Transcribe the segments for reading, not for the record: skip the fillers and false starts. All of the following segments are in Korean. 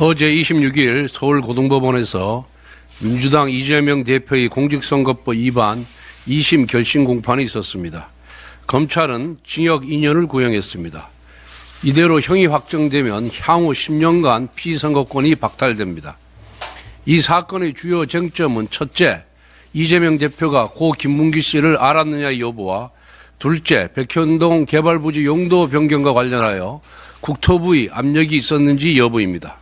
어제 26일 서울고등법원에서 민주당 이재명 대표의 공직선거법 위반 2심 결심 공판이 있었습니다. 검찰은 징역 2년을 구형했습니다. 이대로 형이 확정되면 향후 10년간 피선거권이 박탈됩니다. 이 사건의 주요 쟁점은 첫째, 이재명 대표가 고 김문기 씨를 알았느냐의 여부와 둘째, 백현동 개발부지 용도 변경과 관련하여 국토부의 압력이 있었는지 여부입니다.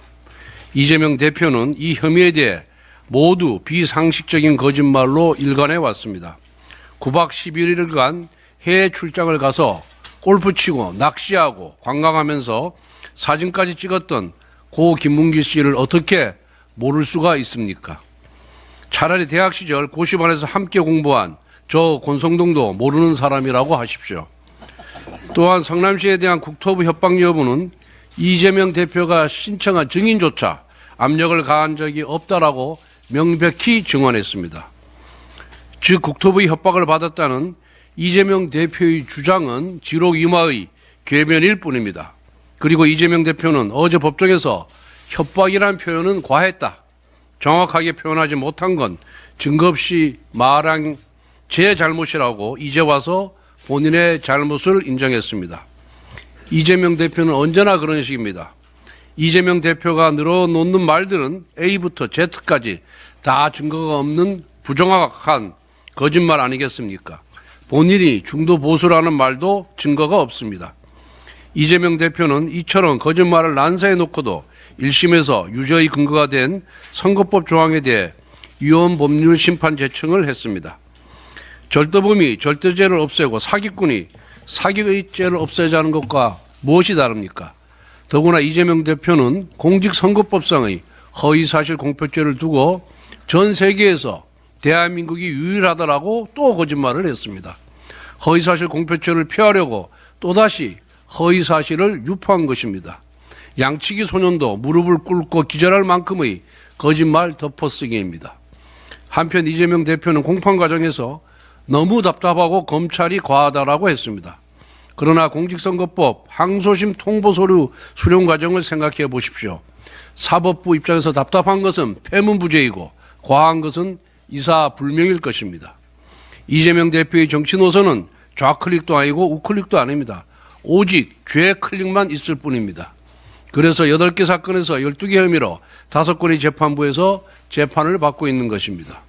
이재명 대표는 이 혐의에 대해 모두 비상식적인 거짓말로 일관해 왔습니다. 9박 11일간 해외 출장을 가서 골프 치고 낚시하고 관광하면서 사진까지 찍었던 고 김문기 씨를 어떻게 모를 수가 있습니까? 차라리 대학 시절 고시반에서 함께 공부한 저 권성동도 모르는 사람이라고 하십시오. 또한 성남시에 대한 국토부 협박 여부는 이재명 대표가 신청한 증인조차 압력을 가한 적이 없다라고 명백히 증언했습니다. 즉 국토부의 협박을 받았다는 이재명 대표의 주장은 지록임화의 궤변일 뿐입니다. 그리고 이재명 대표는 어제 법정에서 협박이란 표현은 과했다, 정확하게 표현하지 못한 건 증거 없이 말한 제 잘못이라고 이제 와서 본인의 잘못을 인정했습니다. 이재명 대표는 언제나 그런 식입니다. 이재명 대표가 늘어놓는 말들은 A부터 Z까지 다 증거가 없는 부정확한 거짓말 아니겠습니까? 본인이 중도 보수라는 말도 증거가 없습니다. 이재명 대표는 이처럼 거짓말을 난사해 놓고도 1심에서 유죄의 근거가 된 선거법 조항에 대해 위헌 법률 심판 제청을 했습니다. 절도범이 절도죄를 없애고 사기꾼이 사기의죄를 없애자는 것과 무엇이 다릅니까? 더구나 이재명 대표는 공직선거법상의 허위사실 공표죄를 두고 전 세계에서 대한민국이 유일하다라고 또 거짓말을 했습니다. 허위사실 공표죄를 피하려고 또다시 허위사실을 유포한 것입니다. 양치기 소년도 무릎을 꿇고 기절할 만큼의 거짓말 덮어쓰기입니다. 한편 이재명 대표는 공판 과정에서 너무 답답하고 검찰이 과하다라고 했습니다. 그러나 공직선거법 항소심 통보서류 수령 과정을 생각해 보십시오. 사법부 입장에서 답답한 것은 패문부재이고 과한 것은 이사불명일 것입니다. 이재명 대표의 정치 노선은 좌클릭도 아니고 우클릭도 아닙니다. 오직 좌클릭만 있을 뿐입니다. 그래서 8개 사건에서 12개 혐의로 5건의 재판부에서 재판을 받고 있는 것입니다.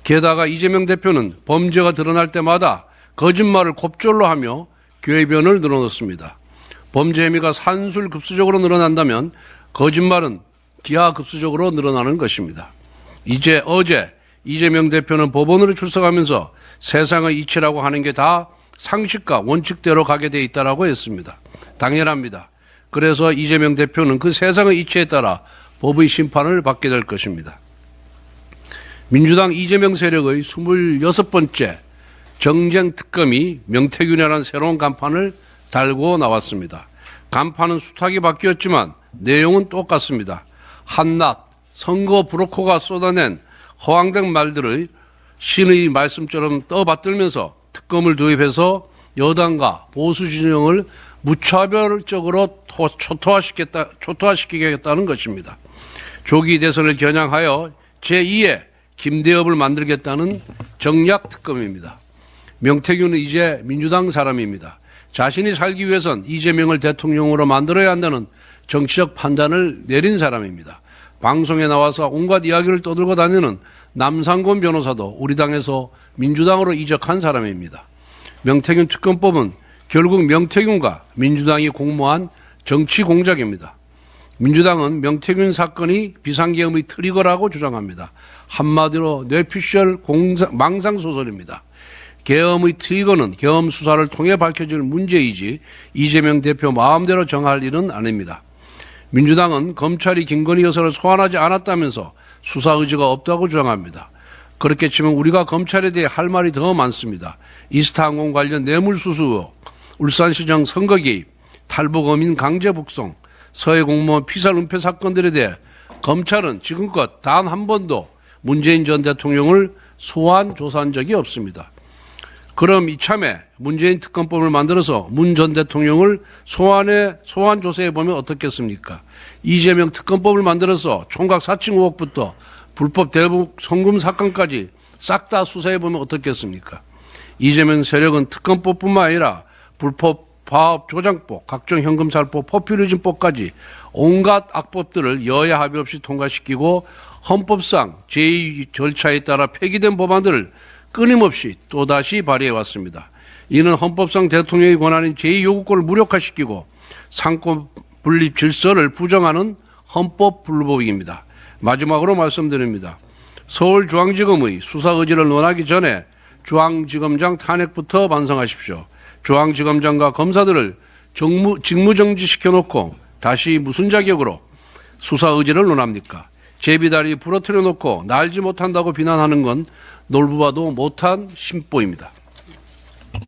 게다가 이재명 대표는 범죄가 드러날 때마다 거짓말을 곱절로 하며 궤변을 늘어놓습니다. 범죄 혐의가 산술급수적으로 늘어난다면 거짓말은 기하급수적으로 늘어나는 것입니다. 어제 이재명 대표는 법원으로 출석하면서 세상의 이치라고 하는 게 다 상식과 원칙대로 가게 돼 있다라고 했습니다. 당연합니다. 그래서 이재명 대표는 그 세상의 이치에 따라 법의 심판을 받게 될 것입니다. 민주당 이재명 세력의 26번째 정쟁 특검이 명태균이라는 새로운 간판을 달고 나왔습니다. 간판은 수탁이 바뀌었지만 내용은 똑같습니다. 한낱 선거 브로커가 쏟아낸 허황된 말들을 신의 말씀처럼 떠받들면서 특검을 도입해서 여당과 보수 진영을 무차별적으로 초토화시키겠다는 것입니다. 조기 대선을 겨냥하여 제2의 김대엽을 만들겠다는 정략 특검입니다. 명태균은 이제 민주당 사람입니다. 자신이 살기 위해선 이재명을 대통령으로 만들어야 한다는 정치적 판단을 내린 사람입니다. 방송에 나와서 온갖 이야기를 떠들고 다니는 남상권 변호사도 우리 당에서 민주당으로 이적한 사람입니다. 명태균 특검법은 결국 명태균과 민주당이 공모한 정치 공작입니다. 민주당은 명태균 사건이 비상계엄의 트리거라고 주장합니다. 한마디로 뇌피셜 망상소설입니다. 계엄의 트리거는 계엄 수사를 통해 밝혀질 문제이지 이재명 대표 마음대로 정할 일은 아닙니다. 민주당은 검찰이 김건희 여사를 소환하지 않았다면서 수사 의지가 없다고 주장합니다. 그렇게 치면 우리가 검찰에 대해 할 말이 더 많습니다. 이스타항공 관련 뇌물수수 의혹, 울산시장 선거 개입, 탈북어민 강제 북송, 서해 공무원 피살 은폐 사건들에 대해 검찰은 지금껏 단 한 번도 문재인 전 대통령을 소환 조사한 적이 없습니다. 그럼 이참에 문재인 특검법을 만들어서 문 전 대통령을 소환 조사해 보면 어떻겠습니까? 이재명 특검법을 만들어서 총각 사칭 의혹부터 불법 대북 송금 사건까지 싹 다 수사해 보면 어떻겠습니까? 이재명 세력은 특검법뿐만 아니라 불법 파업 조장법, 각종 현금 살법, 포퓰리즘법까지 온갖 악법들을 여야 합의 없이 통과시키고 헌법상 제2 절차에 따라 폐기된 법안들을 끊임없이 또다시 발의해 왔습니다. 이는 헌법상 대통령의 권한인 제2요구권을 무력화시키고 상권 분립 질서를 부정하는 헌법 불법입니다. 마지막으로 말씀드립니다. 서울중앙지검의 수사 의지를 논하기 전에 중앙지검장 탄핵부터 반성하십시오. 중앙지검장과 검사들을 직무정지시켜놓고 다시 무슨 자격으로 수사 의지를 논합니까? 제비다리 부러뜨려 놓고 날지 못한다고 비난하는 건 놀부봐도 못한 심보입니다.